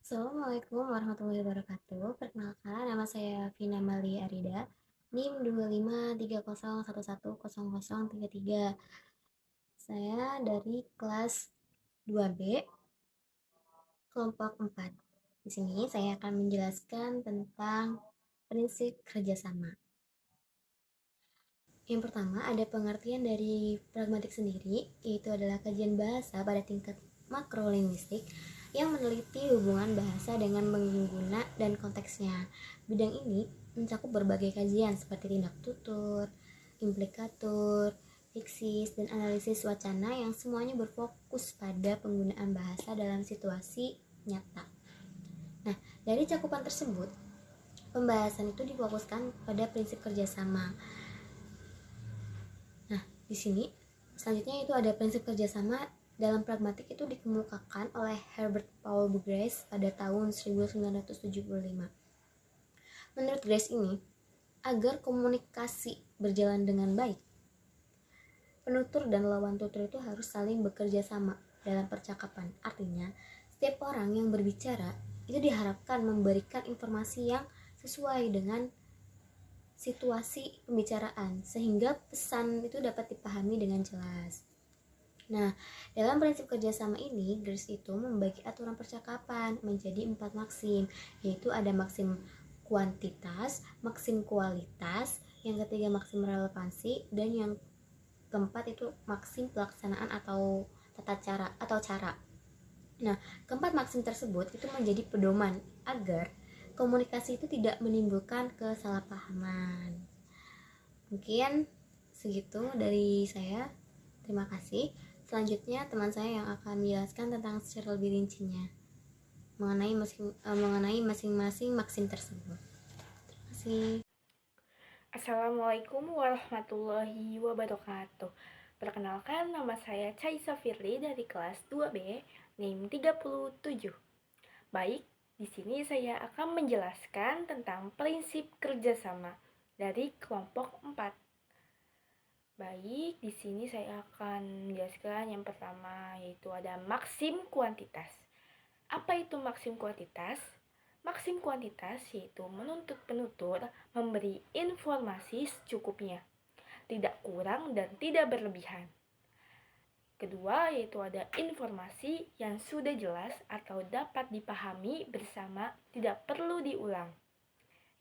Assalamualaikum warahmatullahi wabarakatuh. Perkenalkan, nama saya Vina Mali Arida, NIM 2530110033. Saya dari kelas 2B, kelompok 4. Di sini saya akan menjelaskan tentang prinsip kerjasama. Yang pertama, ada pengertian dari pragmatik sendiri, yaitu adalah kajian bahasa pada tingkat makrolinguistik yang meneliti hubungan bahasa dengan pengguna dan konteksnya. Bidang ini mencakup berbagai kajian seperti tindak tutur, implikatur, fiksis, dan analisis wacana yang semuanya berfokus pada penggunaan bahasa dalam situasi nyata. Nah, dari cakupan tersebut, pembahasan itu difokuskan pada prinsip kerjasama. Nah, di sini selanjutnya itu ada prinsip kerjasama dalam pragmatik itu dikemukakan oleh Herbert Paul Grace pada tahun 1975. Menurut Grace ini, agar komunikasi berjalan dengan baik, penutur dan lawan tutur itu harus saling bekerja sama dalam percakapan. Artinya, setiap orang yang berbicara itu diharapkan memberikan informasi yang sesuai dengan situasi pembicaraan sehingga pesan itu dapat dipahami dengan jelas. Nah, dalam prinsip kerjasama ini, Grace itu membagi aturan percakapan menjadi 4 maksim, yaitu ada maksim kuantitas, maksim kualitas, yang ketiga maksim relevansi, dan yang keempat itu maksim pelaksanaan atau tata cara atau cara. Nah, keempat maksim tersebut itu menjadi pedoman agar komunikasi itu tidak menimbulkan kesalahpahaman. Mungkin segitu dari saya. Terima kasih. Selanjutnya teman saya yang akan menjelaskan tentang secara lebih rincinya mengenai masing-masing maksim tersebut. Terima kasih. Assalamualaikum warahmatullahi wabarakatuh. Perkenalkan, nama saya Caisa Firly dari kelas 2B, NIM 37. Baik, di sini saya akan menjelaskan tentang prinsip kerjasama dari kelompok 4. Baik, di sini saya akan menjelaskan yang pertama, yaitu ada maksim kuantitas. Apa itu maksim kuantitas? Maksim kuantitas yaitu menuntut penutur memberi informasi secukupnya, tidak kurang dan tidak berlebihan. Kedua, yaitu ada informasi yang sudah jelas atau dapat dipahami bersama, tidak perlu diulang.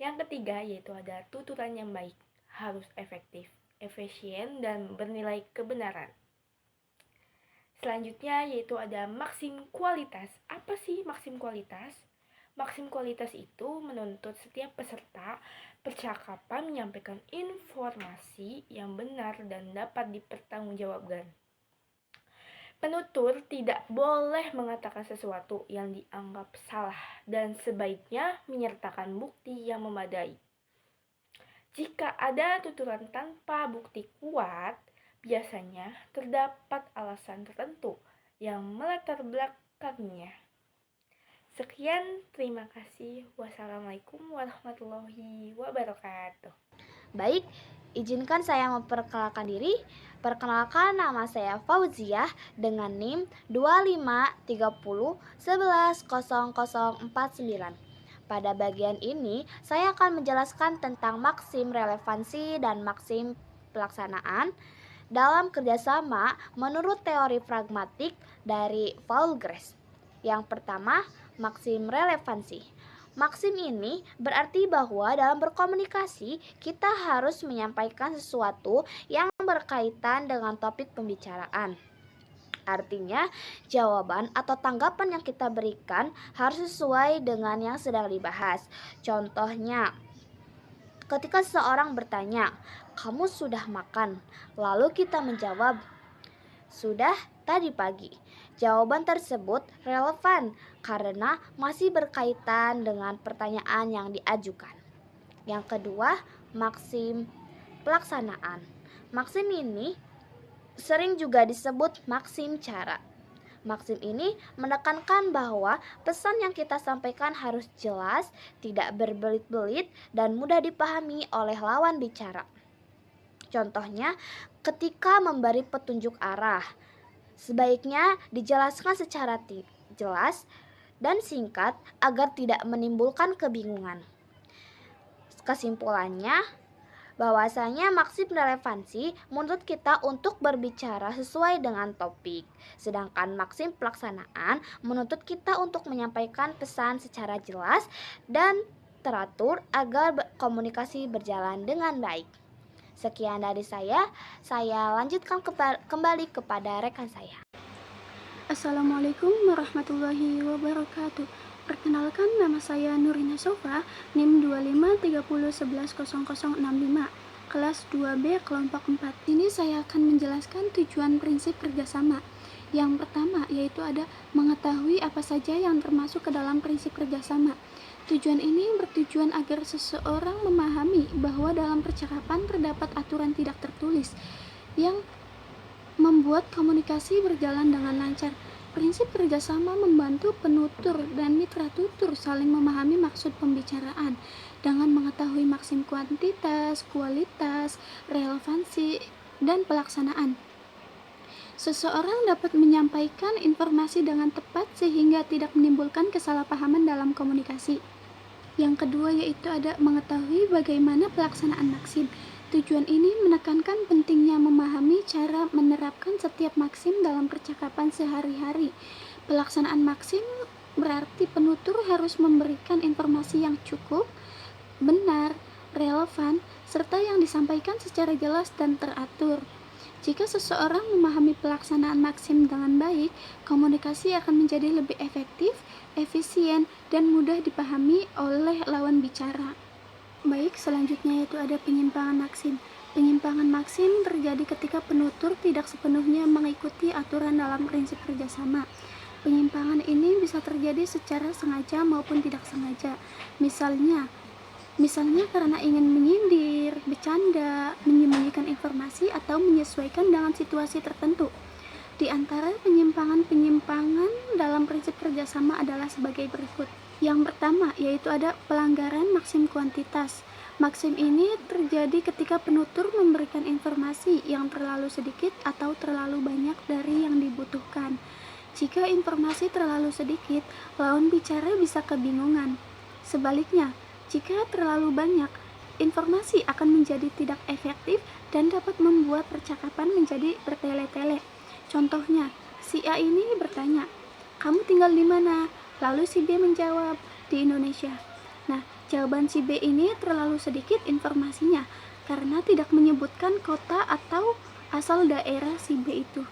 Yang ketiga, yaitu ada tuturan yang baik, harus efektif, efisien, dan bernilai kebenaran. Selanjutnya, yaitu ada maksim kualitas. Apa sih maksim kualitas? Maksim kualitas itu menuntut setiap peserta percakapan menyampaikan informasi yang benar dan dapat dipertanggungjawabkan. Penutur tidak boleh mengatakan sesuatu yang dianggap salah dan sebaiknya menyertakan bukti yang memadai. Jika ada tuturan tanpa bukti kuat, biasanya terdapat alasan tertentu yang melatar belakangnya. Sekian, terima kasih. Wassalamualaikum warahmatullahi wabarakatuh. Baik, izinkan saya memperkenalkan diri. Perkenalkan, nama saya Fauziah dengan NIM 2530110049. Pada bagian ini, saya akan menjelaskan tentang maksim relevansi dan maksim pelaksanaan dalam kerjasama menurut teori pragmatik dari Paul Grace. Yang pertama, maksim relevansi. Maksim ini berarti bahwa dalam berkomunikasi kita harus menyampaikan sesuatu yang berkaitan dengan topik pembicaraan. Artinya, jawaban atau tanggapan yang kita berikan harus sesuai dengan yang sedang dibahas. Contohnya, ketika seseorang bertanya, "Kamu sudah makan?" Lalu kita menjawab, "Sudah tadi pagi." Jawaban tersebut relevan karena masih berkaitan dengan pertanyaan yang diajukan. Yang kedua, maksim pelaksanaan. Maksim ini sering juga disebut maksim cara. Maksim ini menekankan bahwa pesan yang kita sampaikan harus jelas, tidak berbelit-belit, dan mudah dipahami oleh lawan bicara. Contohnya, ketika memberi petunjuk arah, sebaiknya dijelaskan secara jelas dan singkat agar tidak menimbulkan kebingungan. Kesimpulannya, bahwasanya maksim relevansi menuntut kita untuk berbicara sesuai dengan topik, sedangkan maksim pelaksanaan menuntut kita untuk menyampaikan pesan secara jelas dan teratur agar komunikasi berjalan dengan baik. Sekian dari saya lanjutkan kembali kepada rekan saya. Assalamualaikum warahmatullahi wabarakatuh. Perkenalkan, nama saya Nurina Sofa, NIM 2530110065, kelas 2B kelompok 4. Ini saya akan menjelaskan tujuan prinsip kerjasama. Yang pertama yaitu ada mengetahui apa saja yang termasuk ke dalam prinsip kerjasama. Tujuan ini bertujuan agar seseorang memahami bahwa dalam percakapan terdapat aturan tidak tertulis yang membuat komunikasi berjalan dengan lancar. Prinsip kerjasama membantu penutur dan mitra tutur saling memahami maksud pembicaraan dengan mengetahui maksim kuantitas, kualitas, relevansi, dan pelaksanaan. Seseorang dapat menyampaikan informasi dengan tepat sehingga tidak menimbulkan kesalahpahaman dalam komunikasi. Yang kedua yaitu ada mengetahui bagaimana pelaksanaan maksim. Tujuan ini menekankan pentingnya memahami cara menerapkan setiap maksim dalam percakapan sehari-hari. Pelaksanaan maksim berarti penutur harus memberikan informasi yang cukup, benar, relevan, serta yang disampaikan secara jelas dan teratur. Jika seseorang memahami pelaksanaan maksim dengan baik, komunikasi akan menjadi lebih efektif, efisien, dan mudah dipahami oleh lawan bicara. Baik, selanjutnya yaitu ada penyimpangan maksim. Penyimpangan maksim terjadi ketika penutur tidak sepenuhnya mengikuti aturan dalam prinsip kerjasama. Penyimpangan ini bisa terjadi secara sengaja maupun tidak sengaja. Misalnya karena ingin menyindir, bercanda, menyembunyikan informasi, atau menyesuaikan dengan situasi tertentu. Di antara penyimpangan dalam prinsip kerjasama adalah sebagai berikut. Yang pertama yaitu ada pelanggaran maksim kuantitas. Maksim ini terjadi ketika penutur memberikan informasi yang terlalu sedikit atau terlalu banyak dari yang dibutuhkan. Jika informasi terlalu sedikit, lawan bicara bisa kebingungan. Sebaliknya, jika terlalu banyak, informasi akan menjadi tidak efektif dan dapat membuat percakapan menjadi bertele-tele. Contohnya, si A ini bertanya, "Kamu tinggal di mana?" Lalu si B menjawab, "Di Indonesia." Nah, jawaban si B ini terlalu sedikit informasinya karena tidak menyebutkan kota atau asal daerah si B itu.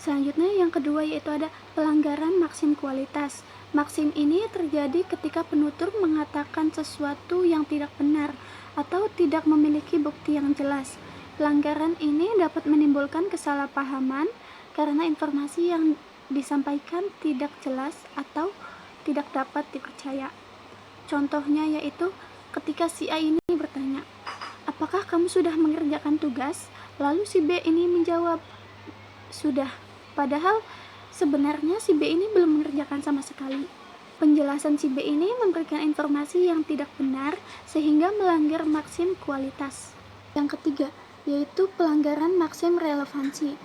Selanjutnya yang kedua yaitu ada pelanggaran maksim kualitas. Maksim ini terjadi ketika penutur mengatakan sesuatu yang tidak benar atau tidak memiliki bukti yang jelas. Pelanggaran ini dapat menimbulkan kesalahpahaman karena informasi yang disampaikan tidak jelas atau tidak dapat dipercaya. Contohnya yaitu ketika si A ini bertanya, "Apakah kamu sudah mengerjakan tugas?" Lalu si B ini menjawab, "Sudah." Padahal sebenarnya si B ini belum mengerjakan sama sekali. Penjelasan si B ini memberikan informasi yang tidak benar sehingga melanggar maksim kualitas. Yang ketiga yaitu pelanggaran maksim relevansi.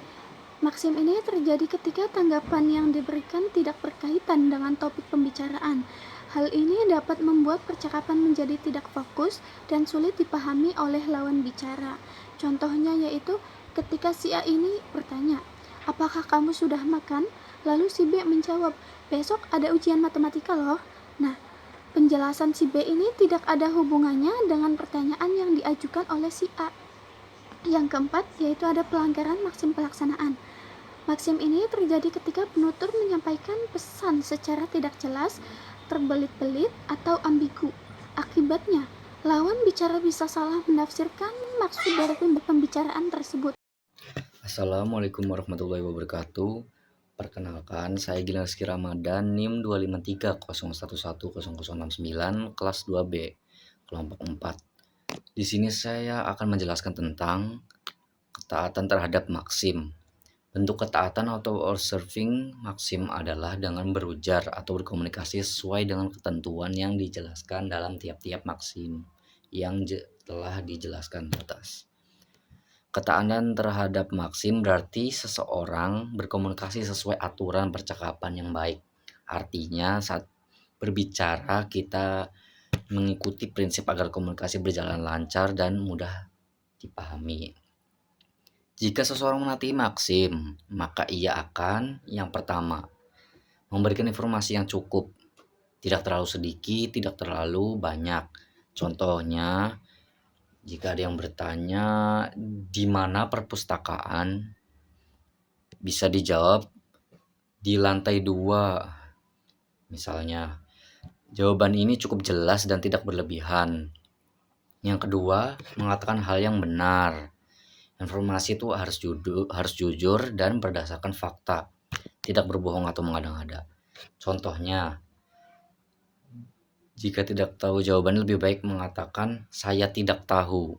Maksim ini terjadi ketika tanggapan yang diberikan tidak berkaitan dengan topik pembicaraan. Hal ini dapat membuat percakapan menjadi tidak fokus dan sulit dipahami oleh lawan bicara. Contohnya yaitu ketika si A ini bertanya, "Apakah kamu sudah makan?" Lalu si B menjawab, "Besok ada ujian matematika loh." Nah, penjelasan si B ini tidak ada hubungannya dengan pertanyaan yang diajukan oleh si A. Yang keempat yaitu ada pelanggaran maksim pelaksanaan. Maksim ini terjadi ketika penutur menyampaikan pesan secara tidak jelas, terbelit-belit, atau ambigu. Akibatnya, lawan bicara bisa salah menafsirkan maksud dari pembicaraan tersebut. Assalamualaikum warahmatullahi wabarakatuh. Perkenalkan, saya Gilang Rizky Ramadan, NIM 253011069, kelas 2B, kelompok 4. Di sini saya akan menjelaskan tentang ketaatan terhadap maksim. Bentuk ketaatan atau observing maksim adalah dengan berujar atau berkomunikasi sesuai dengan ketentuan yang dijelaskan dalam tiap-tiap maksim yang telah dijelaskan di atas. Ketaatan terhadap maksim berarti seseorang berkomunikasi sesuai aturan percakapan yang baik Artinya saat berbicara kita mengikuti prinsip agar komunikasi berjalan lancar dan mudah dipahami. Jika seseorang menati maksim, maka ia akan yang pertama memberikan informasi yang cukup, tidak terlalu sedikit, tidak terlalu banyak. Contohnya, jika ada yang bertanya di mana perpustakaan, bisa dijawab di lantai 2. Misalnya, jawaban ini cukup jelas dan tidak berlebihan. Yang kedua, mengatakan hal yang benar. Informasi itu harus jujur dan berdasarkan fakta, tidak berbohong atau mengada-ngada. Contohnya, jika tidak tahu jawaban lebih baik mengatakan saya tidak tahu.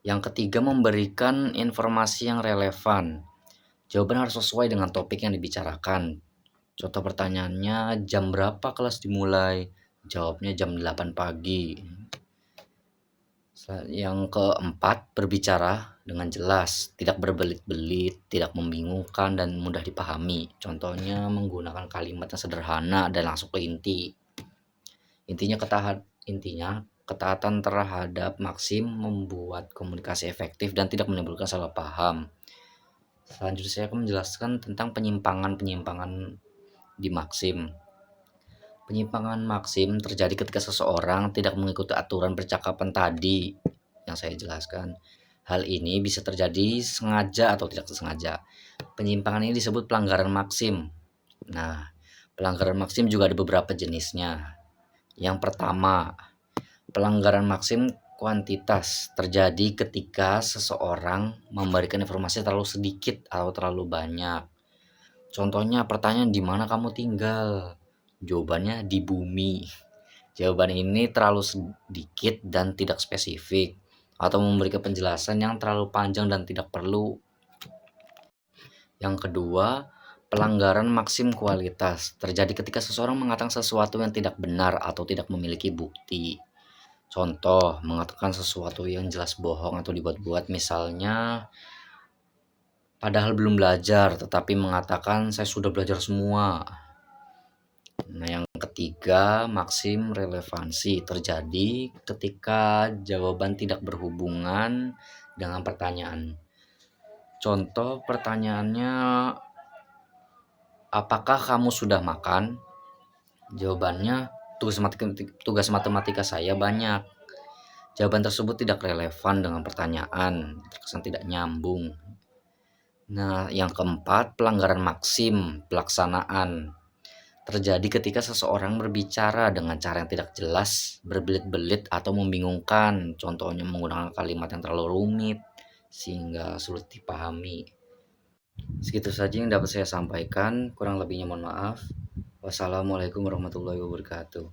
Yang ketiga, memberikan informasi yang relevan. Jawaban harus sesuai dengan topik yang dibicarakan. Contoh pertanyaannya, jam berapa kelas dimulai? Jawabnya jam 8 pagi. Yang keempat, berbicara dengan jelas, tidak berbelit-belit, tidak membingungkan, dan mudah dipahami. Contohnya menggunakan kalimat yang sederhana dan langsung ke inti. Intinya ketaatan terhadap maksim membuat komunikasi efektif dan tidak menimbulkan salah paham. Selanjutnya saya akan menjelaskan tentang penyimpangan-penyimpangan di maksim. Penyimpangan maksim terjadi ketika seseorang tidak mengikuti aturan percakapan tadi yang saya jelaskan. Hal ini bisa terjadi sengaja atau tidak sengaja. Penyimpangan ini disebut pelanggaran maksim. Nah, pelanggaran maksim juga ada beberapa jenisnya. Yang pertama, pelanggaran maksim kuantitas terjadi ketika seseorang memberikan informasi terlalu sedikit atau terlalu banyak. Contohnya pertanyaan di mana kamu tinggal? Jawabannya di bumi. Jawaban ini terlalu sedikit dan tidak spesifik atau memberikan penjelasan yang terlalu panjang dan tidak perlu. Yang kedua, pelanggaran maksim kualitas terjadi ketika seseorang mengatakan sesuatu yang tidak benar atau tidak memiliki bukti. Contoh, mengatakan sesuatu yang jelas bohong atau dibuat-buat, misalnya padahal belum belajar tetapi mengatakan saya sudah belajar semua. Nah, yang ketiga, maksim relevansi terjadi ketika jawaban tidak berhubungan dengan pertanyaan. Contoh pertanyaannya, apakah kamu sudah makan? Jawabannya, tugas matematika saya banyak. Jawaban tersebut tidak relevan dengan pertanyaan, terkesan tidak nyambung. Nah, yang keempat, pelanggaran maksim pelaksanaan terjadi ketika seseorang berbicara dengan cara yang tidak jelas, berbelit-belit atau membingungkan. Contohnya menggunakan kalimat yang terlalu rumit sehingga sulit dipahami. Segitu saja yang dapat saya sampaikan, kurang lebihnya mohon maaf. Wassalamualaikum warahmatullahi wabarakatuh.